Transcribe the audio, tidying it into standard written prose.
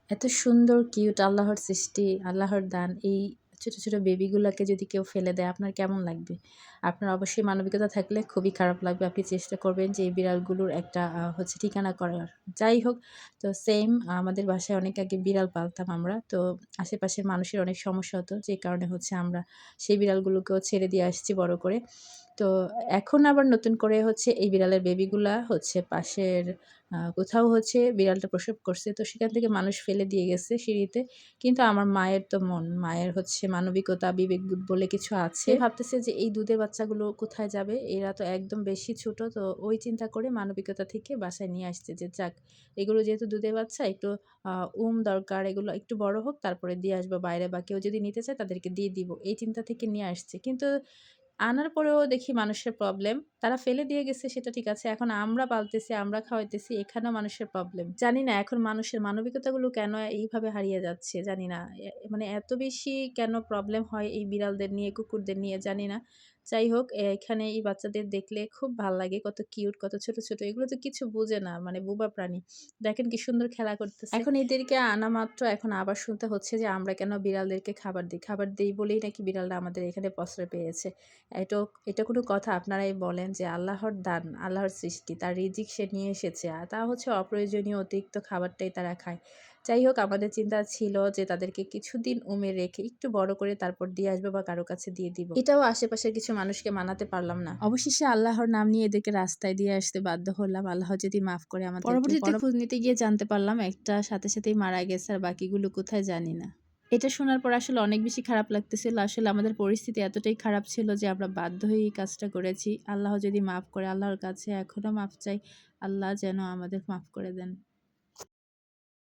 এত সুন্দর কিউট আল্লাহর সৃষ্টি, আল্লাহর দান। এই ছোট, ছোট বেবিগুলাকে যদি কেউ ফেলে দেয় আপনার কেমন লাগবে? আপনার অবশ্যই মানবিকতা থাকলে খুবই খারাপ লাগবে। আপনি চেষ্টা করবেন যে এই বিড়ালগুলোর একটা ঠিকানা করার। যাই হোক, তো সেম আমাদের বাসায় অনেক আগে বিড়াল পালতাম আমরা। তো আশেপাশের মানুষের অনেক সমস্যা হতো। যে কারণে আমরা সেই বিড়ালগুলোকেও ছেড়ে দিয়ে আসছি বড় করে। তো এখন আবার নতুন করে এই বিড়ালের বেবিগুলা পাশের কোথাও বিড়ালটা প্রসব করছে। তো সেখান থেকে মানুষ ফেলে দিয়ে গেছে সিঁড়িতে। কিন্তু আমার মায়ের তো মন, মায়ের মানবিকতা, বিবেকবোধ বলে কিছু আছে। সে ভাবতেছে যে এই দুধের বাচ্চাগুলো কোথায় যাবে? এরা তো একদম বেশি ছোট। তো ওই চিন্তা করে মানবিকতা থেকে বাসায় নিয়ে আসছে যে যাক, এগুলো যেহেতু দুধের বাচ্চা একটু আ দরকার, এগুলো একটু বড় হোক তারপরে দিয়ে আসবো বাইরে, বা কেউ যদি নিতে চায় তাদেরকে দিয়ে দিব। এই চিন্তা থেকে নিয়ে আসছে। কিন্তু আনার পরেও দেখি মানুষের প্রবলেম। তারা ফেলে দিয়ে গেছে সেটা ঠিক আছে। এখন আমরা পালতেছি, আমরা খাওয়াইতেছি, এখানেও মানুষের প্রবলেম। জানি না এখন মানুষের মানবিকতাগুলো কেন এইভাবে হারিয়ে যাচ্ছে জানি না। মানে এত বেশি কেন প্রবলেম হয় এই বিড়ালদের নিয়ে, কুকুরদের নিয়ে জানি না। যাই হোক, এখানে এই বাচ্চাদের দেখলে খুব ভাল লাগে। কত কিউট, কত ছোট, ছোট। এগুলো তো কিছু বোঝে না। মানে বোবা প্রাণী। দেখেন কি সুন্দর খেলা করতেছে। এখন এদেরকে আনা মাত্র এখন আবার শুনতে হচ্ছে যে আমরা কেন বিড়ালদেরকে খাবার দিই। খাবার দেই বলেই নাকি বিড়ালরা আমাদের এখানে প্রশ্রয় পেয়েছে। এটো এটা কোনো কথা? আপনারাই বলেন যে আল্লাহর দান, আল্লাহর সৃষ্টি, তার রিজিক সে নিয়ে এসেছে। আর তা অপ্রয়োজনীয় অতিরিক্ত খাবারটাই তারা খায়। যাই হোক, আমাদের চিন্তা ছিল যে তাদেরকে কিছুদিন রেখে একটু বড় করে তারপর দিয়ে আসবো বা কারো কাছে দিয়ে দিব। এটাও আশেপাশের কিছু মানুষকে মানাতে পারলাম না। অবশেষে আল্লাহর নাম নিয়ে এদেরকে রাস্তায় দিয়ে আসতে বাধ্য হলাম। আল্লাহ যদি মাফ করে আমাদেরকে। পরবর্তীতে খোঁজ নিতে গিয়ে জানতে পারলাম একটা সাথে সাথেই মারা গেছে, আর বাকিগুলো কোথায় জানি না। এটা শোনার পর আসলে অনেক বেশি খারাপ লাগতেছিল। আসলে আমাদের পরিস্থিতি এতটাই খারাপ ছিল যে আমরা বাধ্য হয়ে এই কাজটা করেছি। আল্লাহ যদি মাফ করে, আল্লাহর কাছে এখনো মাফ চাই। আল্লাহ যেন আমাদের মাফ করে দেন।